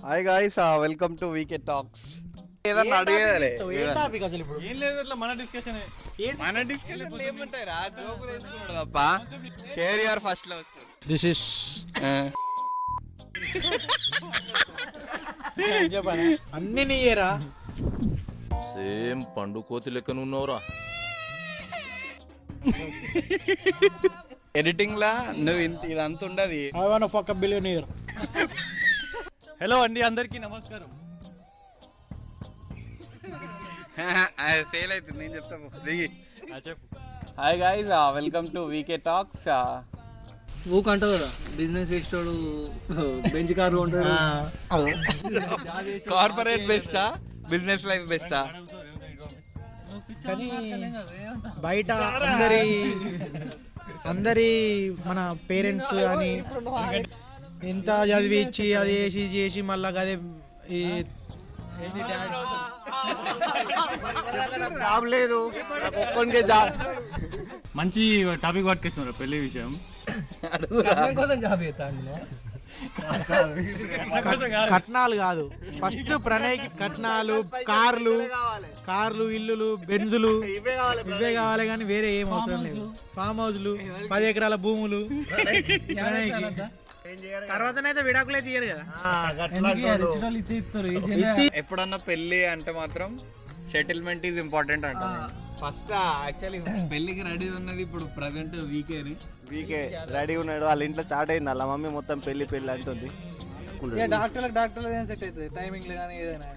Hi guys, welcome to VK talks. ఏదన్నా అడిగేదలే మన డిస్కషన్ ఏముంటాయి రా, జోకులు వేసుకున్నాడు తప్ప share your first love. This is అన్ని నీయేరా. సేమ్ పండు కోతి లెక్కన ఉన్నవరా. ఎడిటింగ్ లా నువ్వు ఇదంతా ఉండదు. I want to fuck a billionaire. Hello అండి, అందరికీ నమస్కారం. ఫెయిల్ అవుతుంది, నేను చెప్తాను దిగి. చెప్పు. Hi guys, welcome to VK talks. ఊకంటావు కదా, బిజినెస్ చేసేవాడు బెంచ్ కారు ఉంటాడు. కార్పొరేట్ బెస్టా, బిజినెస్ లైఫ్ బెస్టా? కానీ బయట అందరి మన పేరెంట్స్ కానీ ఎంత చదివించి అది చేసి మళ్ళా అదే జాబ్ లేదు, ఒక్కడికే జాబ్. మంచి టాపిక్ పట్టుకొచ్చినారు, పెళ్లి విషయం. కోసం జాబ్ చేస్తాను. కట్నాలు కాదు, ఫస్ట్ ప్రణయ్కి కట్నాలు, కార్లు, ఇల్లులు, బెంజులు ఇవే కావాలి కానీ వేరే ఏం అవసరం లేదు. ఫామ్ హౌస్లు, 10 ఎకరాల భూములు. తర్వాతనైతే విడాకులే తీయరు కదా. ఎప్పుడన్నా పెళ్లి అంటే మాత్రం సెటిల్మెంట్ ఈజ్ ఇంపార్టెంట్ అంట. ఫస్ట్ యాక్చువల్లీ పెళ్లికి రెడీ ఉన్నది ఇప్పుడు ప్రజెంట్ వీకే రెడీ ఉన్నాడు. వాళ్ళ ఇంట్లో స్టార్ట్ అయింది, వాళ్ళ మమ్మీ మొత్తం పెళ్లి అంటుంది. డాక్టర్లకు సెట్ అవుతుంది, టైమింగ్ కానీ ఏదైనా.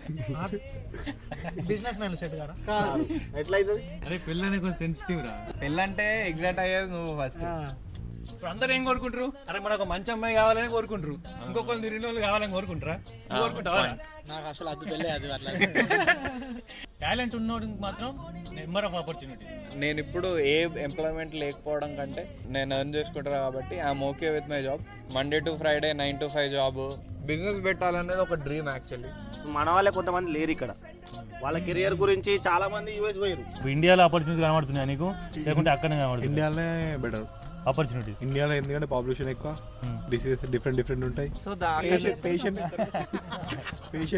బిజినెస్ మ్యాన్ సెట్ కదా. ఎట్లయితుంది? అరే పెళ్ళి అనేది కొంచెం సెన్సిటివ్ రా. పెళ్ళి అంటే ఎగ్జాక్ట్ అయ్యేది నువ్వు ఫస్ట్. ఇప్పుడు అందరు ఏం కోరుకుంటారు? అరే మనకు మంచి అమ్మాయి కావాలని కోరుకుంటారు, ఇంకొకరు నిరుణోళ్ళు కావాలని కోరుకుంటారా? కోరుకుంటావా? నాకు అసలు అది పెళ్ళి అది అట్లా. టాలెంట్ ఉన్నోడు మాత్రం నెంబర్ ఆఫ్ ఆపర్చునిటీస్. నేను ఇప్పుడు ఏ ఎంప్లాయ్మెంట్ లేకపోవడం కంటే నేను ఎర్న్ చేసుకుంటాను కాబట్టి I'm okay with my job. Monday to Friday 9 to 5 job. Business పెట్టాలనేది ఒక డ్రీమ్ యాక్చువల్లీ. మన వాళ్ళే కొంతమంది లేరు ఇక్కడ, వాళ్ళ కెరియర్ గురించి చాలా మంది యూఎస్ పోయారు. ఇండియాలో ఆపర్చునిటీస్ కనబడుతున్నాయి నీకు, లేకుంటే అక్కడనే కనబడుతుంది? ఇండియాలోనే బెటర్ ఆపర్చునిటీస్. ఇండియాలో ఎందుకంటే పాపులేషన్ ఎక్కువ, డిసీజెస్ డిఫరెంట్ ఉంటాయి. సో పేషెంట్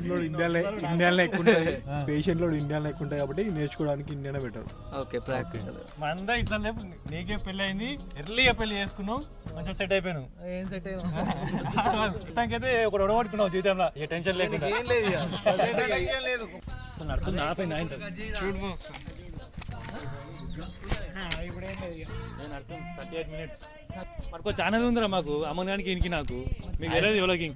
లోడ్ ఇండియాలో ఎక్కువ ఉంటాయి. పేషెంట్ లోడ్ ఇండియాలో ఎక్కువ ఉంటాయి కాబట్టి నేర్చుకోవడానికి ఇండియానే బెటర్. Okay, practical. మనంతా ఇట్లా లేపు, నీకే పెళ్లి అయింది, ఎర్లీగా పెళ్లి చేసుకున్నావు, మంచిగా సెట్ అయిపోయాను. ఏం సెట్ అయ్యాను మొత్తానికైతే ఒకటి ఒడగొట్టుకున్నావు జీవితంలో, ఏ టెన్షన్ లేకుండా. ఏం లేదు. నడుతుంది ఆపైంది ఆయన నేను అర్థం 38 minutes. మనకు ఛానల్ ఉందిరా మాకు, అమ్మగానికి ఇనికి నాకు, మీకు తెలియదు ఎవరికి.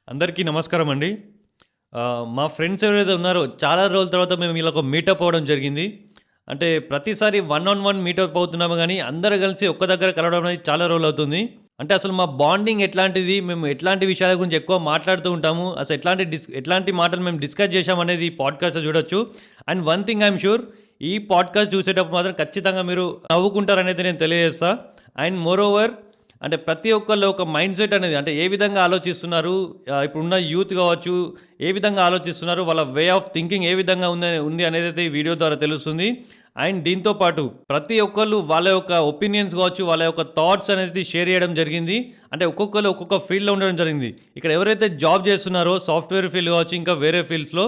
అందరికీ నమస్కారం అండి. మా ఫ్రెండ్స్ ఎవరైతే ఉన్నారో చాలా రోజుల తర్వాత మేము ఇలా ఒక మీటప్ అవ్వడం జరిగింది. అంటే ప్రతిసారి 1-on-1 మీటప్ అవుతున్నాము కానీ అందరూ కలిసి ఒక్క దగ్గర కలవడం అనేది చాలా రోజులు అవుతుంది. అంటే అసలు మా బాండింగ్ ఎట్లాంటిది, మేము ఎట్లాంటి విషయాల గురించి ఎక్కువ మాట్లాడుతూ ఉంటాము, అసలు ఎట్లాంటి మాటలు మేము డిస్కస్ చేసామనేది ఈ పాడ్కాస్ట్లో చూడొచ్చు. And one thing I'm sure, ఈ పాడ్కాస్ట్ చూసేటప్పుడు మాత్రం ఖచ్చితంగా మీరు నవ్వుకుంటారనేది నేను తెలియజేస్తాను. అండ్ మోర్ ఓవర్ అంటే ప్రతి ఒక్కళ్ళు ఒక మైండ్ సెట్ అనేది, అంటే ఏ విధంగా ఆలోచిస్తున్నారు, ఇప్పుడున్న యూత్ కావచ్చు ఏ విధంగా ఆలోచిస్తున్నారు, వాళ్ళ వే ఆఫ్ థింకింగ్ ఏ విధంగా ఉంది అనేది అయితే ఈ వీడియో ద్వారా తెలుస్తుంది. అండ్ దీంతో పాటు ప్రతి ఒక్కళ్ళు వాళ్ళ యొక్క ఒపీనియన్స్ కావచ్చు, వాళ్ళ యొక్క థాట్స్ అనేది షేర్ చేయడం జరిగింది. అంటే ఒక్కొక్కరు ఒక్కొక్క ఫీల్డ్లో ఉండడం జరిగింది. ఇక్కడ ఎవరైతే జాబ్ చేస్తున్నారో సాఫ్ట్వేర్ ఫీల్డ్ కావచ్చు, ఇంకా వేరే ఫీల్డ్స్లో,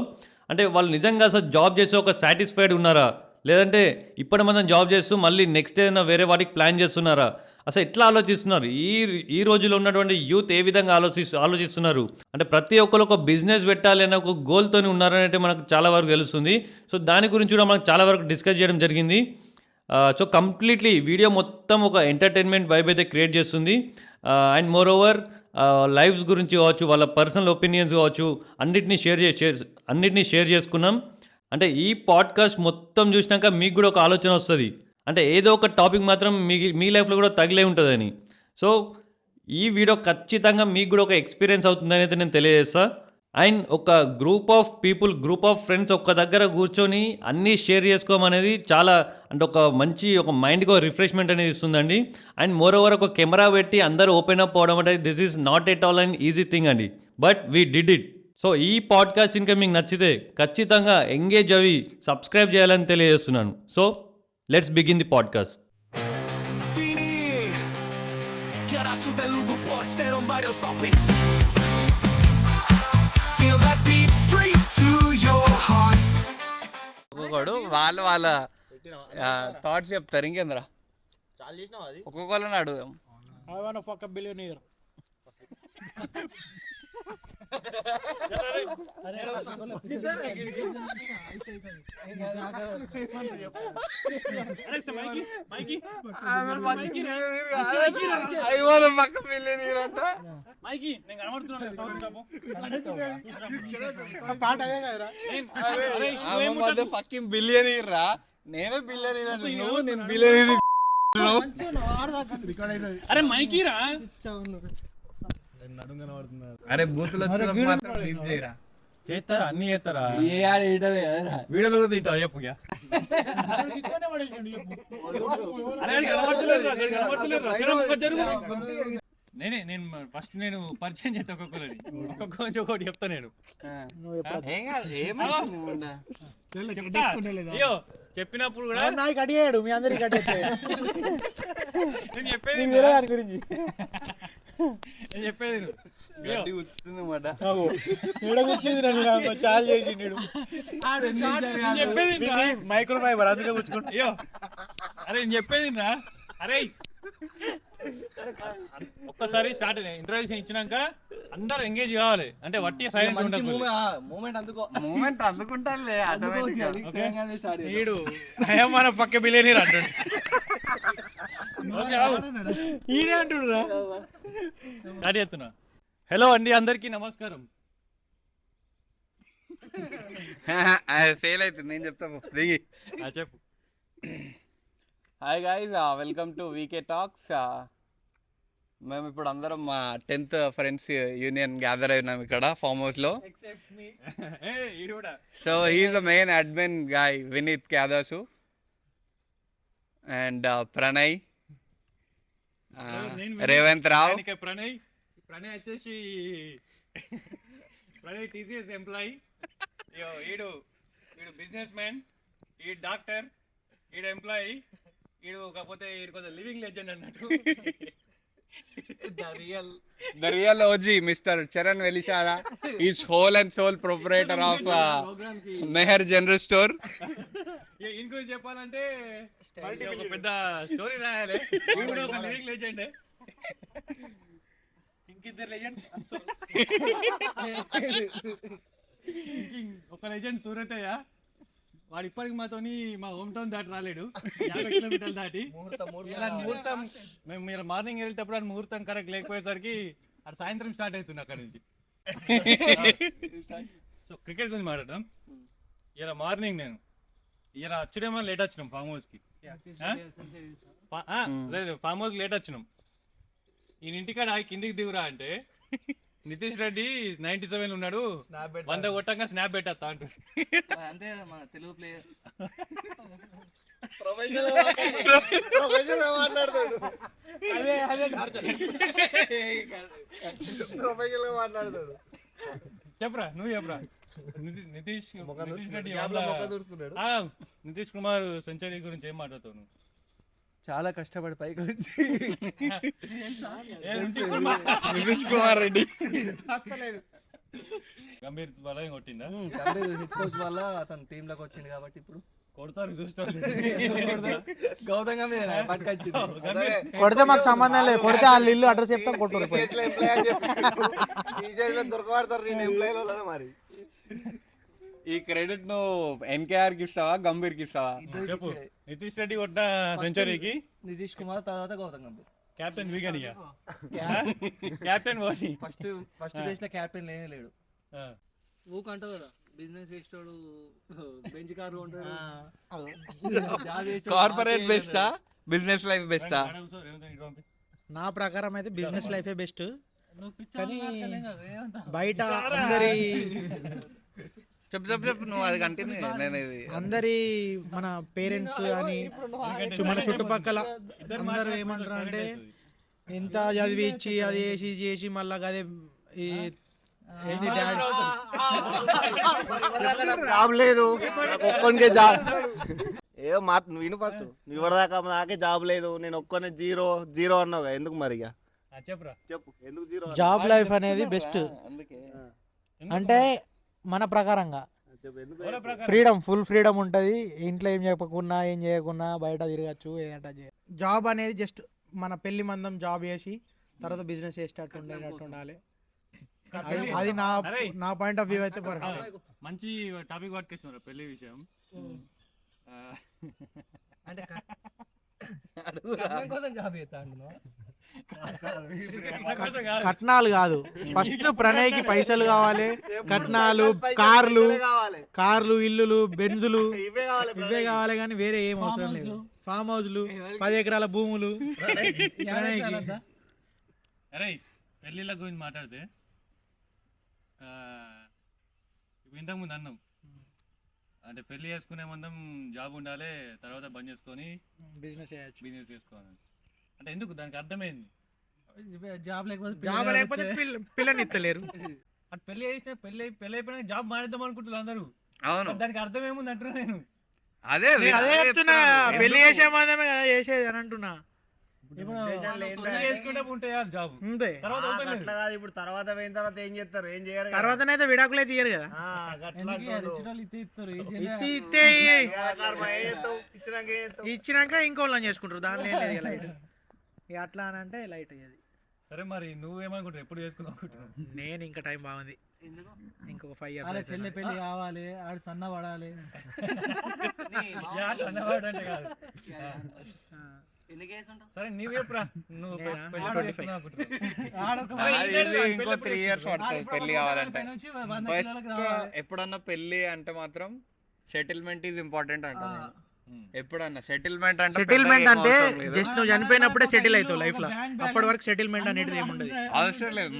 అంటే వాళ్ళు నిజంగా అసలు జాబ్ చేసి ఒక సాటిస్ఫైడ్ ఉన్నారా, లేదంటే ఇప్పటి మనం జాబ్ చేస్తూ మళ్ళీ నెక్స్ట్ ఏదైనా వేరే వాటికి ప్లాన్ చేస్తున్నారా, అసలు ఎట్లా ఆలోచిస్తున్నారు, ఈ రోజుల్లో ఉన్నటువంటి యూత్ ఏ విధంగా ఆలోచిస్తున్నారు, అంటే ప్రతి ఒక్కరు ఒక బిజినెస్ పెట్టాలి అనే ఒక గోల్తోని ఉన్నారనేది మనకు చాలా వరకు తెలుస్తుంది. సో దాని గురించి కూడా మనకు చాలా వరకు డిస్కస్ చేయడం జరిగింది. సో కంప్లీట్లీ వీడియో మొత్తం ఒక ఎంటర్టైన్మెంట్ వైబ్ అయితే క్రియేట్ చేస్తుంది. అండ్ మోర్ ఓవర్ లైఫ్స్ గురించి కావచ్చు, వాళ్ళ పర్సనల్ ఒపీనియన్స్ కావచ్చు, అన్నిటినీ షేర్ చేసుకున్నాం. అంటే ఈ పాడ్కాస్ట్ మొత్తం చూసినాక మీకు కూడా ఒక ఆలోచన వస్తుంది, అంటే ఏదో ఒక టాపిక్ మాత్రం మీ లైఫ్లో కూడా తగిలే ఉంటుందని. సో ఈ వీడియో ఖచ్చితంగా మీకు కూడా ఒక ఎక్స్పీరియన్స్ అవుతుందని అయితే నేను తెలియజేస్తా. అండ్ ఒక గ్రూప్ ఆఫ్ ఫ్రెండ్స్ ఒక్క దగ్గర కూర్చొని అన్నీ షేర్ చేసుకోమనేది చాలా అంటే ఒక మైండ్కి ఒక రిఫ్రెష్మెంట్ అనేది ఇస్తుందండి. అండ్ మోర్ ఓవర్ ఒక కెమెరా పెట్టి అందరూ ఓపెన్ అప్ అవడం అంటే this is not at all and easy thing అండి, but we did it. So ఈ పాడ్కాస్ట్ ఇంకా మీకు నచ్చితే ఖచ్చితంగా ఎంగేజ్ అవి సబ్స్క్రైబ్ చేయాలని తెలియజేస్తున్నాను. So let's begin the podcast. Geraço del Lugo posteram vários topics. Feel that beat straight to your heart. ఒక్కొక్కడు వాళ్ళ థాట్స్ చెప్తారు. ఇంకేంద్రా చాలా చేసినావు అది. ఒక్కొక్కళ్ళని అడుగుదాం. I want to fuck a billionaire. పాట అదే కదరా. ఫకింగ్ బిలియనీర్ రా, నేనే బిలియనీర్ అంటే నువ్వు నేను బిలియనీర్. అరే మైకీరా అరే బూతులు మాత్రం లీవ్ చేయరా. చేస్తారా అన్ని చేస్తారా ఏ ఆడ ఈటదే కదరా. వీడియోలో కూడా తింటావు చెప్పు ఇక. నేను ఫస్ట్ పరిచయం చేస్తా ఒక్కొక్కరిని, ఒక్కొక్కటి చెప్తా నేను. ఏం కాదు, ఏమైంది మొన్న? అయ్యో చెప్పినప్పుడు కూడా నాకు అడిగాడు, మీ అందరికి నేను చెప్పేది దాని గురించి చెప్పేది గడ్డి ఉచ్చుతుందన్నమాట. చాలా చేసిండు చెప్పేది మైక్రో ఫైబర్ అందుకే కూర్చుకుంటా. అయ్యో అరే నేను చెప్పేది అరే ఒక్కసారి స్టార్ట్ ఇంట్రొడక్షన్ ఇచ్చినాక అందరూ ఎంగేజ్ కావాలి, అంటే వట్టి సైలెంట్ ఉండదు. మూమెంట్ అందుకుంటానులే. వీడు మన పక్క బిలియనీర్ అంటాడు. ఈడే అంటుడు రా. స్టార్ట్ చేస్తున్నా. హలో అండి, అందరికీ నమస్కారం. ఫెయిల్ అవుతుంది, నేను చెప్తా దిగి. చెప్పు. Hi guys, welcome to VK talks. మేము ఇప్పుడు అందరం మా 10th ఫ్రెండ్స్ యూనియన్ గ్యాదర్ అయినాం ఇక్కడ ఫామ్ హౌస్లో. So he's the main admin guy Vineeth Kyadasu and Pranay, Revanth Rao. Pranay వచ్చేసి ప్రణయ్ టీసీఎస్ ఎంప్లాయీ. వీడు బిజినెస్ మ్యాన్, ఈ డాక్టర్, ఈడు ఎంప్లాయీ, ఈడు కాకపోతే కొంచెం లివింగ్ లెజెండ్ అన్నట్టు. The real OG, Mr. Charan Velishara, is whole and sole proprietor of Meher General Store. ఈయన గురించి చెప్పాలంటే ఒక పెద్ద స్టోరీ రాయాలి. ఈయన కూడా ఒక లివింగ్ లెజెండ్. ఇంకిద్దరు లెజెండ్స్. ఒక లెజెండ్ సూరతయ్య, వాడు ఇప్పటికి మా హోమ్ టౌన్ దాటి రాలేడు, 50 కిలోమీటర్లు దాటి. ఇలా ముహూర్తం మేము ఇలా మార్నింగ్ వెళ్ళేటప్పుడు అది ముహూర్తం కరెక్ట్ లేకపోయేసరికి అది సాయంత్రం స్టార్ట్ అవుతుంది అక్కడ నుంచి. సో క్రికెట్ గురించి మాట్లాడతాం. ఇలా మార్నింగ్ ఇలా వచ్చేమో లేట్ వచ్చినాం ఫామ్ హౌస్కి. లేదు ఫామ్ హౌస్ లేట్ వచ్చినాం. ఈయన ఇంటికాడ కిందికి దిగురా అంటే నితీష్ రెడ్డి 97 ఉన్నాడు, 100 కొట్టంగా స్నాప్ పెట్టేస్తా అంటు. అంతే మన తెలుగు ప్లేయర్ మాట్లాడతాడు. చెప్పరా నువ్వు చెప్పరా. నితీష్ రెడ్డి నితీష్ కుమార్ సెంచరీ గురించి ఏం మాట్లాడతావు నువ్వు? చాలా కష్టపడి పైకి వచ్చి నితీష్ కుమార్ రెడ్డి గంభీర్ బలం కొట్టిందా? హిట్ కోచ్ వల్ల అతను టీమ్ లోకి వచ్చింది కాబట్టి ఇప్పుడు కొడతారు చూస్తాను. గౌతమ్ గంభీర్ పట్టుకొచ్చింది. కొడితే మాకు సంబంధం లేదు, కొడితే వాళ్ళ ఇల్లు అడ్రస్ చెప్తాం కొట్టుడు. దొరకబడతారు నేను ఎంప్లాయీ మరి. ఈ క్రెడిట్ నువ్వు ఎన్కేఆర్ కి ఇస్తావా, గంభీర్ కి ఇస్తావా? చెప్పు. నితీష్ రెడ్డి కొట్ట సెంచరీకి నితీష్ కుమార్ తర్వాత గౌతమ్ గంభీర్ కెప్టెన్ వీగన్. ఇక కెప్టెన్ ఓని ఫస్ట్ బేస్ లో కెప్టెన్ లేడు. ఊకంటావు కదా, బిజినెస్ చేసేవాడు బెంచ్ కారు ఉంటాడు. కార్పొరేట్ బెస్టా, బిజినెస్ లైఫ్ బెస్టా? నా ప్రకారం అయితే బిజినెస్ లైఫే బెస్ట్. కానీ బయట అందరి చెప్పు నువ్వు అది కంటిన్యూ నేను ఇది అందరి మన పేరెంట్స్ కానీ మన చుట్టుపక్కల అందరూ ఏమంటారు అంటే ఎంత చదివి ఇచ్చి అది చేసి ఇది చేసి మళ్ళా అదే ఈ ఏంది జాబ్ లేదు నాకు ఒక్కనికే జాబ్ ఏదో మాట నువ్వు విను ఫస్ట్ నువ్వు ఇవ్వదాకా నాకే జాబ్ లేదు నేను ఒక్కనే జీరో జీరో అన్నావు కదా, ఎందుకు మరి ఇక చెప్పు ఎందుకు జీరో జాబ్ లైఫ్ అనేది బెస్ట్. అంటే మన ప్రకారంగా చెప్పు ఎందుకు ఫ్రీడమ్, ఫుల్ ఫ్రీడమ్ ఉంటుంది. ఇంట్లో ఏం చెప్పకున్నా ఏం చేయకున్నా బయట తిరగచ్చు, ఏదంటే జాబ్ అనేది జస్ట్ మన పెళ్లి మందం జాబ్ చేసి తర్వాత బిజినెస్ చేసేటట్టు ఉండేటట్టు ఉండాలి. అది నా పాయింట్ ఆఫ్ వ్యూ అయితే పర్ఫెక్ట్. మంచి టాపిక్ పట్టుకొచ్చున్నారు పెళ్లి విషయం. అంటే కట్నం కోసం జాబ్ చేస్తా అంటున్నావు? కట్నాలు కాదు, ఫస్ట్ ప్రణయ్కి పైసలు కావాలి, కట్నాలు, కార్లు, ఇల్లులు, బెంజులు ఇవే కావాలి కానీ వేరే ఏం అవసరం లేదు. ఫామ్ హౌస్లు, 10 ఎకరాల భూములు ప్రణయ్కి. అరే పెళ్ళిళ్ళ గురించి మాట్లాడితే ఇంతకుముందు అన్నాం అంటే పెళ్లి చేసుకునే మందం జాబ్ ఉండాలి, తర్వాత బంద్ చేసుకొని బిజినెస్ బిజినెస్ చేసుకోవాలి. అంటే ఎందుకు దానికి అర్థమైంది? జాబ్ లేకపోతే పిల్లని ఇస్తలేరు. అటు పెళ్లి చేసిన పెళ్లి అయిపోయినా జాబ్ మానేద్దాం అనుకుంటున్నారు అందరూ. అవును, దానికి అర్థం ఏముంది అంటున్నా నేను. అదే చెప్తున్నా, పెళ్లి చేసే మాత్రమే కదా చేసేది అని అంటున్నా. చేసుకుంటే ఉంటాయా జాబ్ అంతే. తర్వాత అవసరం లేదు. అట్లా కాదు, ఇప్పుడు తర్వాత పోయిన తర్వాత ఏం చేస్తారు, ఏం చేయరు కదా. తర్వాతనైతే విడాకులే తీయరు కదా. ఇచ్చినాక ఇంకోళ్ళని చేసుకుంటారు, దానిలో ఏం లేదు లైట్. ఇక అట్లా అని అంటే లైట్ అయ్యేది. సరే మరి నువ్వేమనుకుంటావు, ఎప్పుడు చేసుకుందాం అనుకుంటున్నావు? నేను ఇంకా టైం బాగుంది, ఇంకొక 5 అలా years. చెల్లె పెళ్లి కావాలి, ఆడు సన్న పడాలి. అంటే కాదు. సరే నీవే నువ్వు ఇంకో 3 years పడుతుంది పెళ్లి కావాలంటే. ఫస్ట్ ఎప్పుడన్నా పెళ్లి అంటే మాత్రం సెటిల్మెంట్ ఈజ్ ఇంపార్టెంట్ అంట. ఎప్పుడన్నా సెటిల్మెంట్ అంటే జస్ట్ నువ్వు చనిపోయినప్పుడే సెటిల్ అవుతావు లైఫ్ లో. అప్పటి వరకు సెటిల్మెంట్ అనేది ఏముండదు, అవసరం లేదు.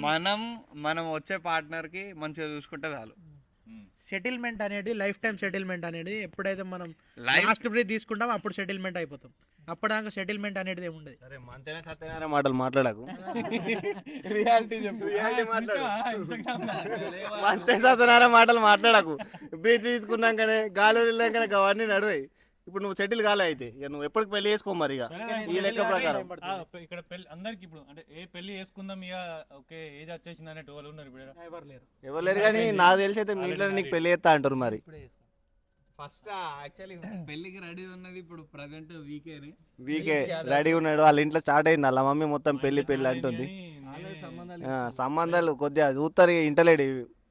మనం వచ్చే పార్ట్నర్ కి మంచిగా చూసుకుంటే చాలు. సెటిల్మెంట్ అనేది లైఫ్ టైం సెటిల్మెంట్ అనేది ఎప్పుడైతే మనం లాస్ట్ బ్రీత్ తీసుకుంటామో అప్పుడు సెటిల్మెంట్ అయిపోతాం. అప్పటిదాకా సెటిల్మెంట్ అనేది ఏముండదు. సరే మంతేనే సత్యనారాయణ మాటలు మాట్లాడకు, రియాలిటీ చెప్పు. మంతే సత్యనారాయణ మాటలు మాట్లాడకు. బ్రీత్ తీసుకున్నాకనే గాలి వదిలినాకనే అవన్నీ నడువాయి. ఇప్పుడు నువ్వు సెటిల్ కాలే అయితే ఇక నువ్వు ఎప్పటికి పెళ్లి చేసుకో మరి. ఇక ఈ లెక్క ప్రకారం ఇక్కడ పెళ్లి అందరికి ఇప్పుడు అంటే ఏ పెళ్లి చేసుకుందాం ఇక ఓకే ఏజ్ వచ్చేసింది అనేటి వాళ్ళు ఉన్నారు ఇప్పుడు. ఎవరు లేరు కానీ నాకు తెలిసి అయితే మీ ఇంట్లో నీకు పెళ్లి చేస్తా అంటారు మరి. ఫస్ట్ యాక్చువల్లీ పెళ్లికి రెడీ ఉన్నది ఇప్పుడు ప్రెసెంట్ వీకే రెడీ ఉన్నాడు. వాళ్ళ ఇంట్లో స్టార్ట్ అయింది, వాళ్ళ మమ్మీ మొత్తం పెళ్లి అంటుంది. సంబంధాలు కొద్దిగా చూస్తారు,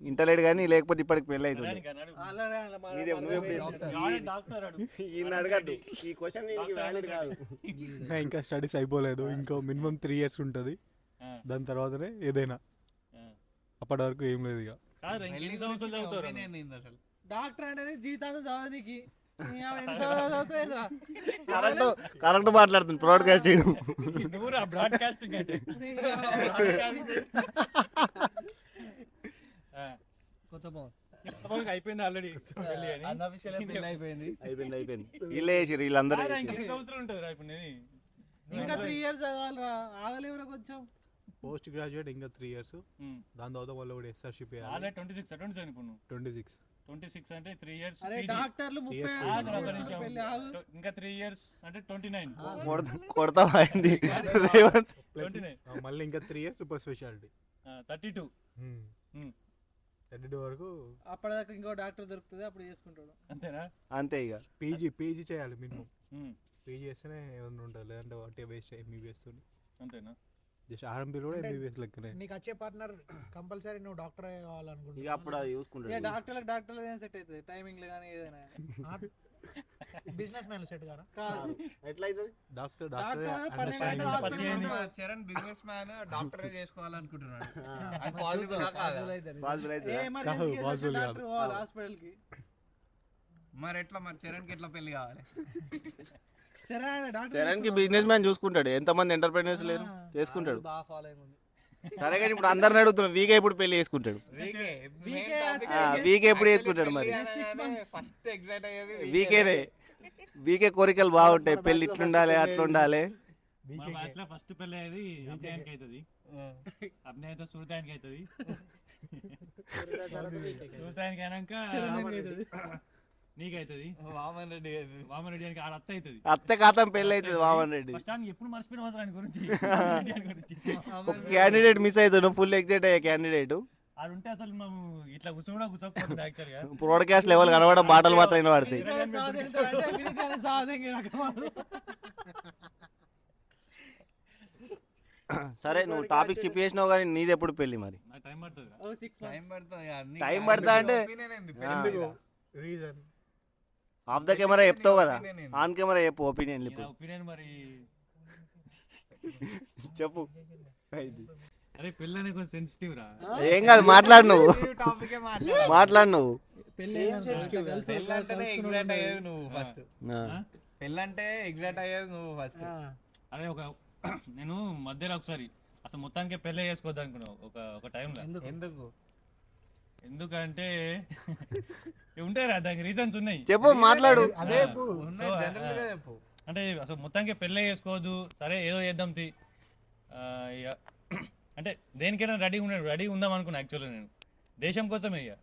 ఇంటలేడు కానీ లేకపోతే ఇప్పటికి పెళ్లి అవుతుంది. ఈయన అడగద్దు, ఈ క్వశ్చన్ వ్యాలిడ్ కాదు. ఇంకా స్టడీస్ అయిపోలేదు, ఇంకా మినిమం 3 years ఉంటుంది. దాని తర్వాతనే ఏదైనా, అప్పటి వరకు ఏం లేదు. ఇక డాక్టర్ అంటే జీవితాంతం చదవనికి కరెక్ట్ మాట్లాడుతుంది. బ్రాడ్కాస్ట్ చేయడం అయిపోయింది ఆల్రెడీ, అయిపోయింది. వీళ్ళే చేసిర్రు, వీళ్ళందరూ సంవత్సరాలు ఉంటుంది ఇప్పుడు. ఇంకా 3 years చదవాలరా, ఆగలేవురా కొంచెం. పోస్ట్ గ్రాడ్యుయేట్ ఇంకా 3 years, దాని తర్వాత వాళ్ళు కూడా SRship చేయాలి. 26 ఇప్పుడు 26 అంటే 3 years. అరే డాక్టర్లు 30 ఇంకా 3 years అంటే 29. కొడతా అయింది. మళ్ళీ ఇంకా 3 years సూపర్ స్పెషాలిటీ, 32 వరకు. అప్పటిదాకా ఇంకో డాక్టర్ దొరుకుతుంది, అప్పుడు చేసుకుంటాడు. అంతేనా? అంతే. ఇక పీజీ చేయాలి మినిమం. పీజీ చేస్తేనే ఏమన్నా ఉంటుంది, లేదంటే వాటి వేస్ట్ MBBS తో. అంతేనా? జస్ట్ ఆర్ఎంపీ కూడా MBBS లెక్కనే. నీకు వచ్చే పార్ట్నర్ కంపల్సరీ నువ్వు డాక్టర్ కావాలనుకుంటున్నా. ఇక అప్పుడు అది చూసుకుంటాడు. డాక్టర్లు ఏం సెట్ అవుతుంది, టైమింగ్ కానీ ఏదైనా. బిజినెస్ మ్యాన్ సెట్ కారా? ఎట్లా అవుతుంది? Doctor Charan businessman doctor చేసుకోవాలనుకుంటున్నాడు. హాస్పిటల్ కి మరి ఎట్లా, మరి చరణ్ కి ఎట్లా పెళ్లి కావాలి? చరణ్ కి బిజినెస్ మ్యాన్ చూసుకుంటాడు. ఎంతమంది ఎంటర్ప్రైనర్స్ లేరు, చేసుకుంటాడు. బాగా ఫాలోయింగ్ ఉంది. సరే కానీ ఇప్పుడు అందరిని అడుగుతున్నాం వీకే ఇప్పుడు పెళ్లి చేసుకుంటాడు వీకే ఎప్పుడు చేసుకుంటాడు మరి ఫస్ట్ ఎగ్జైట్ అయ్యేది వీకేనే వీకే కోరికలు బాగుంటాయి పెళ్లి ఇట్లుండాలి అట్లుండాలి మా బ్యాచ్ లో ఫస్ట్ పెళ్ళి అయ్యేది అభినయానికి అవుతుంది అభినయతో సురతానికి అవుతుంది సురతానికి అయినాక నీకైతుంది వామన్ రెడ్డి వామన్ రెడ్డి అని ఆడ అత్త అవుతుంది అత్త ఖాతం పెళ్లి అవుతుంది వామన్ రెడ్డి ఫస్ట్ టైం ఎప్పుడు మర్చిపోయిన అవసరం గురించి ఒక క్యాండిడేట్ మిస్ అవుతాడు ఫుల్ ఎగ్జైట్ అయ్యే క్యాండిడేట్ అది ఉంటే అసలు మేము ఇట్లా కూర్చొని కూడా కూర్చోకపోతుంది యాక్చువల్గా బ్రాడ్కాస్ట్ లెవెల్ కనబడ బాటలు మాత్రం వినబడతాయి సరే నువ్వు టాపిక్ చిప్ చేసినావు కానీ నీది ఎప్పుడు పెళ్లి మరి నాకు టైం పడుతుంది టైం పడుతుంది టైం పడుతుంది అంటే రీజన్ ఆఫ్ ద కెమెరా చెప్తావు కదా ఆన్ కెమెరా చెప్పు ఒపీనియన్ ఇప్పుడు ఒపీనియన్ మరి చెప్పు అరే పెళ్ళి కొంచెం సెన్సిటివ్ రా ఏం కాదు మాట్లాడు నువ్వు మాట్లాడు నువ్వు పెళ్ళంటేనే ఎగ్జైట్ అయ్యేది నువ్వు ఫస్ట్ పెళ్ళంటే ఎగ్జైట్ అయ్యేది నువ్వు ఫస్ట్ అరే నేను మధ్యలో ఒకసారి అసలు మొత్తానికి పెళ్ళి చేసుకోవద్దు అనుకున్నావు ఒక టైంలో ఎందుకంటే ఉంటారా దానికి రీజన్స్ ఉన్నాయి చెప్పు మాట్లాడు జనరల్ గా చెప్పు అంటే అసలు మొత్తానికి పెళ్ళి చేసుకోవద్దు సరే ఏదో చేద్దాం ఇక అంటే దేనికైనా రెడీ ఉందాం అనుకున్నా యాక్చువల్గా నేను దేశం కోసమే ఇక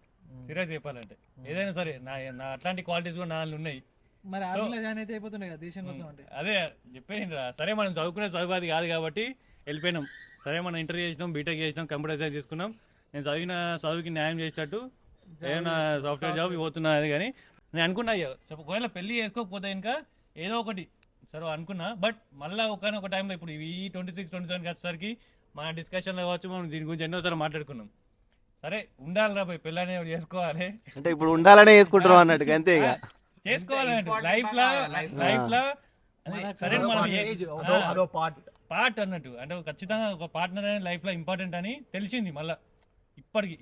సీరియస్ చెప్పాలంటే ఏదైనా సరే నా అట్లాంటి క్వాలిటీస్ కూడా నాలుగు ఉన్నాయి మరి ఆర్మీలో జాయిన్ అయితే అయిపోతున్నాయి కదా దేశం కోసం అంటే అదే చెప్పేయండి రా సరే మనం చదువుకునే చదువు అది కాదు కాబట్టి వెళ్ళిపోయినాం సరే మనం ఇంటర్ చేసినాం బీటెక్ చేసినాం కంప్యూటర్ సైన్స్ చేసుకున్నాం నేను చదివిన చదువుకి న్యాయం చేసేటట్టు ఏదైనా సాఫ్ట్వేర్ జాబ్ పోతున్నా అది కానీ నేను అనుకున్నా ఒకవేళ పెళ్ళి చేసుకోకపోతే ఇంకా ఏదో ఒకటి సరే అనుకున్నా బట్ మళ్ళీ ఒకనొక టైంలో ఇప్పుడు ఈ 26, 27 వచ్చేసరికి మన డిస్కషన్లో కావచ్చు మనం దీని గురించి ఎన్నోసార్లు మాట్లాడుకున్నాం సరే ఉండాలిరా పోయి పెళ్ళి అనేది చేసుకోవాలి అంటే ఇప్పుడు ఉండాలనే చేసుకుంటున్నావు అన్నట్టు అంతే ఇక చేసుకోవాలంటే లైఫ్ లో సరే అదో పార్ట్ అన్నట్టు అంటే ఖచ్చితంగా ఒక పార్ట్నర్ అనేది లైఫ్ లో ఇంపార్టెంట్ అని తెలిసింది మళ్ళీ